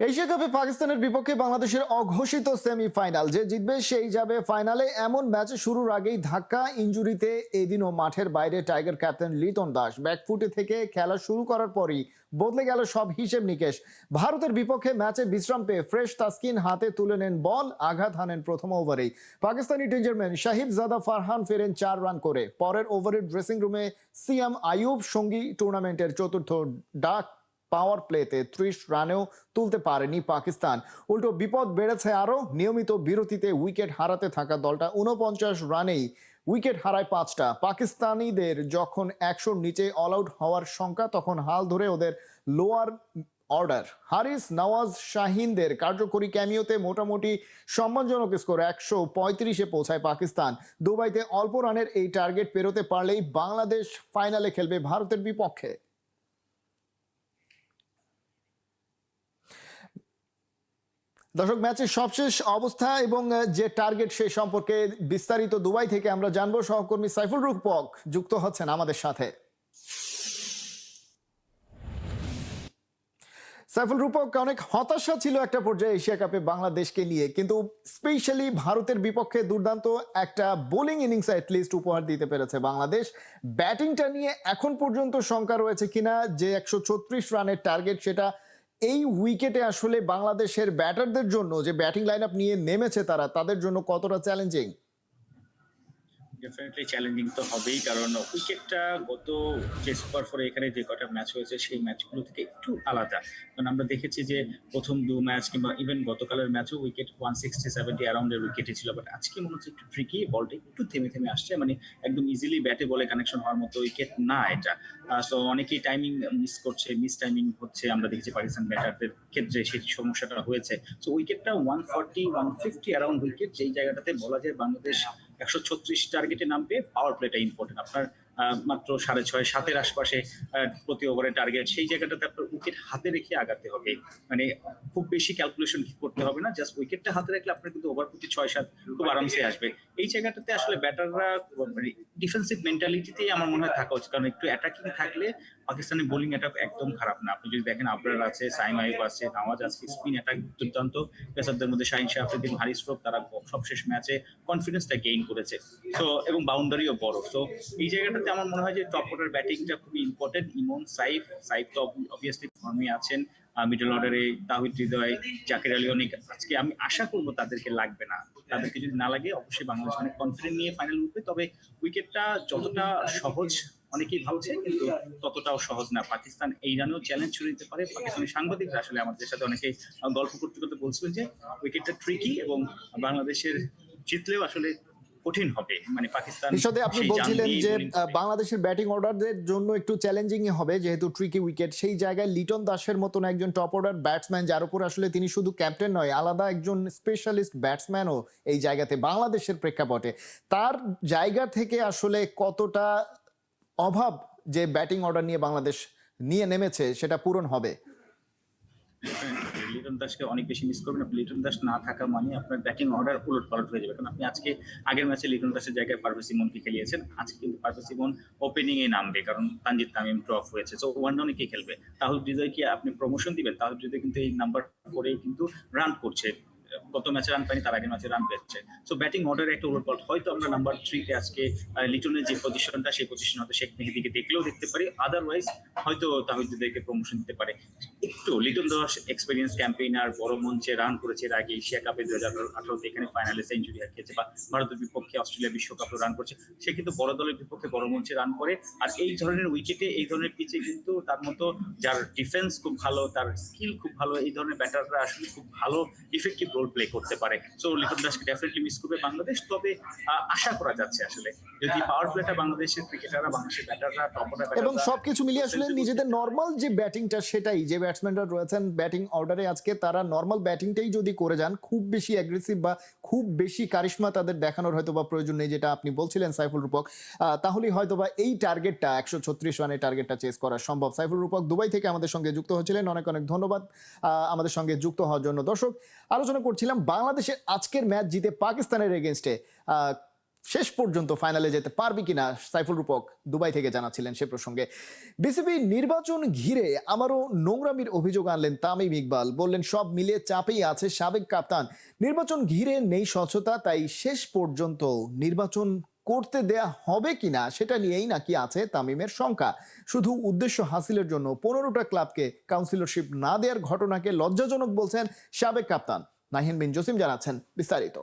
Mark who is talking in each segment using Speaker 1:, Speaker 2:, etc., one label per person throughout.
Speaker 1: Asia কাপে পাকিস্তানের বিপক্ষে বাংলাদেশের অঘোষিত সেমিফাইনাল, যে জিতবে সেই যাবে ফাইনালে। এমন ম্যাচ শুরুর আগেই ধাক্কা, ইনজুরিতে এদিনও মাঠের বাইরে টাইগার ক্যাপ্টেন লিটন দাস। ব্যাকফুটে থেকে খেলা শুরু করার পরই বদলে গেল সব হিসেব নিকেশ। ভারতের বিপক্ষে ম্যাচে বিশ্রাম পেয়ে ফ্রেশ তাসকিন হাতে তুলে নেন বল, আঘাত হানেন প্রথম ওভারেই। পাকিস্তানি ডেঞ্জারম্যান শাহিদ জাদা ফারহান ফেরেন 4 রান করে। পরের ওভারের ড্রেসিং রুমে সিয়াম আইয়ুব সঙ্গী টুর্নামেন্টের চতুর্থ ডাক পাওয়ার প্লেতে 30 রানেও তুলতে পারেনি পাকিস্তান। উল্টো বিপদ বেড়েছে আরো। নিয়মিত বিরতিতে উইকেট হারাতে থাকা দলটা 49 রানেই উইকেট হারায় 5টা। পাকিস্তানিদের যখন 100-র নিচে অল আউট হওয়ার শঙ্কা, তখন হাল ধরে ওদের লোয়ার অর্ডার হারিস নওয়াজ শাহিনদের কার্যকরী ক্যামিওতে মোটামুটি সম্মানজনক স্কোর 135-এ পৌঁছায় পাকিস্তান। দুবাইতে অল্প রানের এই টার্গেট পেরোতে পারলেই বাংলাদেশ ফাইনালে খেলবে ভারতের বিপক্ষে। দর্শক, ম্যাচের সবশেষ অবস্থা এবং যে টার্গেট সে সম্পর্কে বিস্তারিত দুবাই থেকে আমরা জানবো। সহকর্মী সাইফুল রূপক যুক্ত হচ্ছেন আমাদের সাথে। সাইফুল রূপক, অনেক হতাশা ছিল একটা পর্যায়ে এশিয়া কাপে বাংলাদেশকে নিয়ে, কিন্তু স্পেশালি ভারতের বিপক্ষে দুর্দান্ত একটা বোলিং ইনিংস অ্যাটলিস্ট উপহার দিতে পেরেছে বাংলাদেশ। ব্যাটিংটা নিয়ে এখন পর্যন্ত শঙ্কা রয়েছে কিনা যে 136 রানের টার্গেট, সেটা এই উইকেটে আসলে বাংলাদেশের ব্যাটারদের জন্য, যে ব্যাটিং লাইন আপ নিয়ে নেমেছে তারা, তাদের জন্য কতটা চ্যালেঞ্জিং?
Speaker 2: ডেফিনেটলি চ্যালেঞ্জিং তো হবেই, কারণ উইকেটটা গত যে সুপার ফোরে এখানে যে কটা ম্যাচ হয়েছে সেই ম্যাচগুলো থেকে একটু আলাদা। কারণ আমরা দেখেছি যে প্রথম 2 ম্যাচ কিংবা ইভেন গতকালের ম্যাচও উইকেট 160-70 অ্যারাউন্ডের উইকেটে ছিল, বাট আজকে মনে হচ্ছে একটু ট্রিকি, বলটা একটু থেমে থেমে আসছে, মানে একদম ইজিলি ব্যাটে বলে কানেকশন হওয়ার মতো উইকেট না এটা। সো অনেকেই টাইমিং মিস করছে, মিস টাইমিং হচ্ছে, আমরা দেখেছি পাকিস্তান ব্যাটারদের ক্ষেত্রে সেই সমস্যাটা হয়েছে। সো উইকেটটা 140-150 অ্যারাউন্ড উইকেট, যেই জায়গাটাতে বলা যায় বাংলাদেশ 136 টার্গেটে নামবে। পাওয়ার প্লেটা ইম্পর্টেন্ট, আপনার মাত্র 6.5-7-এর আশপাশে প্রতি ওভারে টার্গেট, সেই জায়গাটাতে আপনার উইকেট হাতে রেখে আগাতে হবে। মানে খুব বেশি ক্যালকুলেশন করতে হবে না, জাস্ট উইকেটটা হাতে রাখলে আপনার কিন্তু ওভার প্রতি 6-7 খুব আরামসে আসবে। এই জায়গাটাতে আসলে ব্যাটাররা মানে ডিফেন্সিভ মেন্টালিটিতেই আমার মনে হয় থাকা উচিত, কারণ একটু অ্যাটাকিং থাকলে পাকিস্তানের বোলিং অ্যাটাক একদম খারাপ না। আপনি যদি দেখেন আবরার আছে, সাইম আইয়ুব আছে, নওয়াজ আছে, স্পিন অ্যাটাক দুর্দান্ত। পেসারদের মধ্যে শাহিন শাহ আফ্রিদি, হারিস রোফ, তারা সবশেষ ম্যাচে কনফিডেন্সটা গেইন করেছে। সো এবং বাউন্ডারিও বড়। সো এই জায়গাটাতে আমার মনে হয় যে টপ অর্ডার ব্যাটিংটা খুবই ইম্পর্টেন্ট। ইমন, সাইফ তো অবভিয়াসলি ফর্মে আছেন। মিডল অর্ডারে তাহিদ হৃদয়, জাকির আলী অনেক, আজকে আমি আশা করবো তাদেরকে লাগবে না। তাদেরকে যদি না লাগে অবশ্যই বাংলাদেশ অনেক কনফিডেন্ট নিয়ে ফাইনাল উঠবে। তবে উইকেটটা যতটা সহজ অনেকেই ভাবছে, কিন্তু ততটাও সহজ না। পাকিস্তান এই রানেও চ্যালেঞ্জ ছুড়ে দিতে পারে। পাকিস্তানি সাংবাদিকরা আসলে আমাদের সাথে অনেকেই গল্প করতে করতে বলছিলেন যে উইকেটটা ট্রিকি এবং বাংলাদেশের জিতলেও আসলে কঠিন হবে। মানে পাকিস্তান
Speaker 1: নিঃসন্দেহে আপনি
Speaker 2: সেই জান
Speaker 1: বলছিলেন
Speaker 2: দিয়ে
Speaker 1: যে
Speaker 2: বোলিং করবে।
Speaker 1: বাংলাদেশের ব্যাটিং অর্ডারদের জন্য একটু চ্যালেঞ্জিং হবে, যেহেতু ট্রিকি উইকেট। সেই জায়গায় লিটন দাসের মতন একজন টপ অর্ডার ব্যাটসম্যান, যার উপর আসলে তিনি শুধু ক্যাপ্টেন নয়, আলাদা একজন স্পেশালিস্ট ব্যাটসম্যানও এই জায়গাতে বাংলাদেশের প্রেক্ষাপটে, তার জায়গা থেকে আসলে কতটা অভাব যে ব্যাটিং অর্ডার নিয়ে বাংলাদেশ নিয়ে নেমেছে সেটা পূরণ হবে?
Speaker 2: লিটন দাসকে অনেক বেশি মিস করবেন আপনি। লিটন দাস না থাকা মানে আপনার ব্যাটিং অর্ডার উলটপালট হয়ে যাবে। কারণ আপনি আজকে আগের ম্যাচে লিটন দাসের জায়গায় পারভেজ ইমনকে খেলিয়েছেন, আজকে কিন্তু পারভেজ ইমন ওপেনিং এ নামবে, কারণ তানজিদ তামিম ড্রপ হয়েছে। সো ওয়ান ডাউনে কে খেলবে? তাহিদ হৃদয় কি আপনি প্রমোশন দিবেন? তাহিদ হৃদয় কিন্তু এই নাম্বার 4 কিন্তু রান করছে। গত ম্যাচে রান পায়নি, তার আগের ম্যাচে রান পেয়েছে। সো ব্যাটিং অর্ডারে একটা উলটপালট। হয়তো আমরা নাম্বার 3 তে আজকে লিটনের যে পজিশনটা, সেই পজিশন হয়তো শেখ মেহেদীকে দেখলেও দেখতে পারি। আদারওয়াইজ হয়তো তাহিদ হৃদয়কে প্রমোশন দিতে পারে। একটু লিটন দাস এক্সপেরিয়েন্স ক্যাম্পেইনার, বড় মঞ্চে রান করেছে এর আগে এশিয়া কাপে 2018 এখানে ফাইনালে সেঞ্চুরি হাঁকিয়েছে, বা ভারতের বিপক্ষে অস্ট্রেলিয়া বিশ্বকাপে রান করছে। সে কিন্তু বড় দলের বিপক্ষে বড় মঞ্চে রান করে। আর এই ধরনের উইকেটে, এই ধরনের পিচে কিন্তু তার মতো, যার ডিফেন্স খুব ভালো, তার স্কিল খুব ভালো, এই ধরনের ব্যাটাররা আসলে খুব ভালো ইফেক্টিভ রোল প্লে করতে পারে। সো লিটন দাসকে ডেফিনেটলি মিস করবে বাংলাদেশ। তবে আশা করা যাচ্ছে আসলে যদি পাওয়ার প্লেটা বাংলাদেশের ক্রিকেটাররা, বাংলাদেশের ব্যাটাররা, টপ অর্ডার
Speaker 1: এবং
Speaker 2: ব্যাটাররা
Speaker 1: সবকিছু মিলিয়ে আসলে নিজেদের নর্মাল যে ব্যাটিংটা, সেটাই, যে ব্যাটসম্যানরা রয়েছেন ব্যাটিং অর্ডারে আজকে, তারা নর্মাল ব্যাটিংটাই যদি করে যান, খুব বেশি অ্যাগ্রেসিভ বা খুব বেশি কারিশমা তাদের দেখানোর হয়তো বা প্রয়োজন নেই, যেটা আপনি বলছিলেন সাইফুল রূপক, তাহলেই হয়তো বা এই টার্গেটটা 136 রানের টার্গেটটা চেস করা সম্ভব। সাইফুল রূপক দুবাই থেকে আমাদের সঙ্গে যুক্ত হচ্ছিলেন, অনেক অনেক ধন্যবাদ আমাদের সঙ্গে যুক্ত হওয়ার জন্য। দর্শক, আলোচনা করছিলাম বাংলাদেশের আজকের ম্যাচ জিতে পাকিস্তানের এগেনস্টে শেষ পর্যন্ত ফাইনালে যেতে পারবে কিনা সাইফুল রূপক দুবাই থেকে জানাচ্ছিলেন সে প্রসঙ্গে। বিসিবি নির্বাচন ঘিরে আবারও নোংরামির অভিযোগ আনলেন তামিম ইকবাল, বললেন সব মিলিয়ে চাপেই আছে সাবেক কাপ্তান, নির্বাচন ঘিরে নেই স্বচ্ছতা, তাই শেষ পর্যন্ত নির্বাচন করতে দেয়া হবে কিনা সেটা নিয়েই নাকি আছে তামিমের শঙ্কা। শুধু উদ্দেশ্য হাসিলের জন্য 15টা ক্লাবকে কাউন্সিলরশিপ না দেওয়ার ঘটনাকে লজ্জাজনক বলছেন সাবেক কাপ্তান। নাহিন বিন জসিম জানাচ্ছেন বিস্তারিত।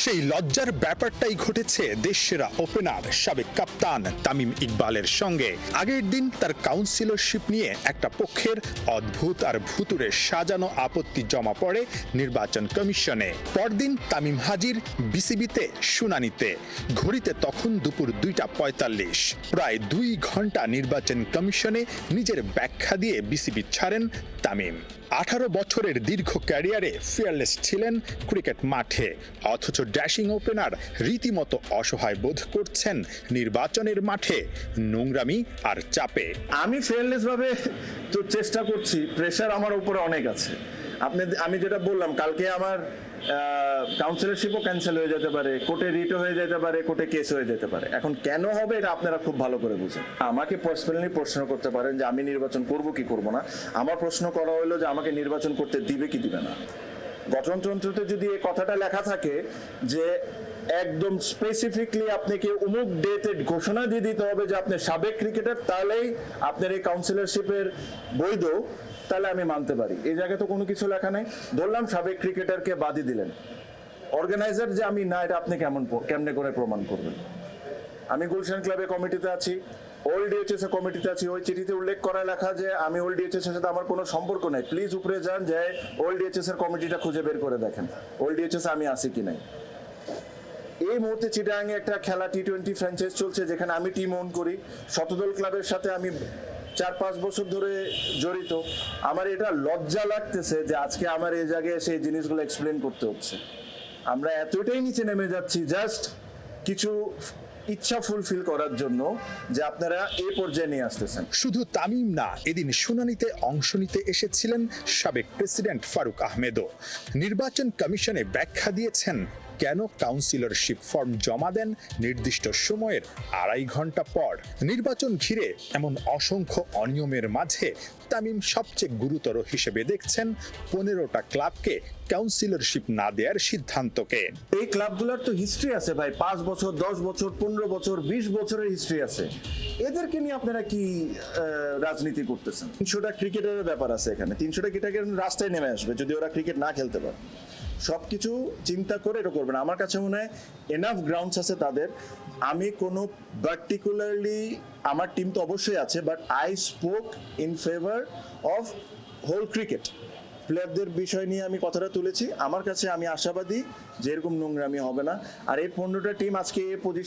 Speaker 3: সেই লজ্জার ব্যাপারটাই ঘটেছে দেশসেরা ওপেনার সাবেক কাপ্তান তামিম ইকবালের সঙ্গে। আগের দিন তার কাউন্সিলরশিপ নিয়ে একটা পক্ষের অদ্ভুত আর ভুতুরে সাজানো আপত্তি জমা পড়ে নির্বাচন কমিশনে। পরদিন তামিম হাজির বিসিবিতে শুনানিতে। ঘড়িতে তখন দুপুর 2:45। প্রায় 2 ঘন্টা নির্বাচন কমিশনে নিজের ব্যাখ্যা দিয়ে বিসিবি ছাড়েন তামিম। 18 বছরের দীর্ঘ ক্যারিয়ারে ফিয়ারলেস ছিলেন ক্রিকেট মাঠে, অথচ ড্যাশিং ওপেনার রীতিমতো অসহায় বোধ করছেন নির্বাচনের মাঠে নোংরামি আর চাপে।
Speaker 4: আমি ফেয়ারলেস ভাবে তো চেষ্টা করছি, প্রেশার আমার উপরে অনেক আছে। আমি যেটা বললাম, কালকে আমার কাউন্সিলরশিপও ক্যান্সেল হয়ে যেতে পারে, কোর্টে রিটও হয়ে যেতে পারে, কোর্টে কেস হয়ে যেতে পারে। এখন কেন হবে এটা আপনারা খুব ভালো করে বুঝেন। আমাকে পার্সোনালি প্রশ্ন করতে পারেন যে আমি নির্বাচন করব কি করব না। আমার প্রশ্ন করা হলো যে আমাকে নির্বাচন করতে দিবে কি দিবে না। গঠনতন্ত্রতে যদি এই কথাটা লেখা থাকে যে একদম স্পেসিফিকলি আপনাকে অমুক ডেতে ঘোষণা দিয়ে দিতে হবে যে আপনি সাবেক ক্রিকেটার, তাহলেই আপনার এই কাউন্সিলরশিপের বৈধ, তাহলে আমি মানতে পারি। এই জায়গায় তো কোনো কিছু লেখা নেই। ধরলাম সাবেক ক্রিকেটারকে বাদই দিলেন, অর্গানাইজার যে আমি না, এটা আপনি কেমনে করে প্রমাণ করবেন? আমি গুলশান ক্লাবের কমিটিতে আছি, ওল্ড ডিএচএস এর কমিটিতে আছি। ওই চিঠিতে উল্লেখ করা লেখা যে আমি ওল্ড ডিএচএস এর সাথে আমার কোনো সম্পর্ক নেই। প্লিজ উপরে যান, যে ওল্ড ডিএচএস এর কমিটিটা খুঁজে বের করে দেখেন ওল্ড ডিএচএস আমি আছি কি নাই। এই মুহূর্তে চিটাগাং এ একটা খেলা T20 ফ্র্যাঞ্চাইজ চলছে, যেখানে আমি টিম ওন করি। শতদল ক্লাবের সাথে আমি 4-5 বছর ধরে জড়িত। আমার এটা লজ্জা লাগতেছে যে আজকে আমার এই জায়গায় সেই জিনিসগুলো এক্সপ্লেন করতে হচ্ছে। আমরা এতটাই নিচে নেমে যাচ্ছি জাস্ট কিছু ইচ্ছা ফুলফিল করার জন্য, যে আপনারা এই পর্যায়ে নিয়ে আসতেছেন।
Speaker 3: শুধু তামিম না, এদিন শুনানিতে অংশ নিতে এসেছিলেন সাবেক প্রেসিডেন্ট ফারুক আহমেদও। নির্বাচন কমিশনে ব্যাখ্যা দিয়েছেন কেন কাউন্সিলরশিপ ফর্ম জমা দেন নির্দিষ্ট সময়ের 2.5 ঘন্টা পর। নির্বাচন ঘিরে এমন অসংখ্য অনিয়মের মাঝে তামিম সবচেয়ে গুরুতর হিসেবে দেখছেন 15টা ক্লাবকে কাউন্সিলরশিপ না দেওয়ার সিদ্ধান্তকে।
Speaker 4: এই ক্লাবগুলোর তো হিস্ট্রি আছে ভাই, 5 বছর, 10 বছর, 15 বছর, 20 বছরের হিস্ট্রি আছে। এদেরকে নিয়ে আপনারা কি রাজনীতি করতেছেন? 300টা ক্রিকেটারের ব্যাপার আছে এখানে। 300টা ক্রিকেটার রাস্তায় নেমে আসবে যদি ওরা ক্রিকেট না খেলতে পারে। সবকিছু চিন্তা করে এটা করবেন। আমার কাছে মনে হয় এনাফ গ্রাউন্ডস আছে তাদের। আমি কোনো পার্টিকুলারলি, আমার টিম তো অবশ্যই আছে, but I spoke in favour of whole cricket. প্লেয়ারদের বিষয় নিয়ে আমি কথাটা তুলেছি। আমার কাছে আমি আশাবাদী যে এরকম নোংরামি হবে না। আর এই 15টা টিম আজকে এই পজিশন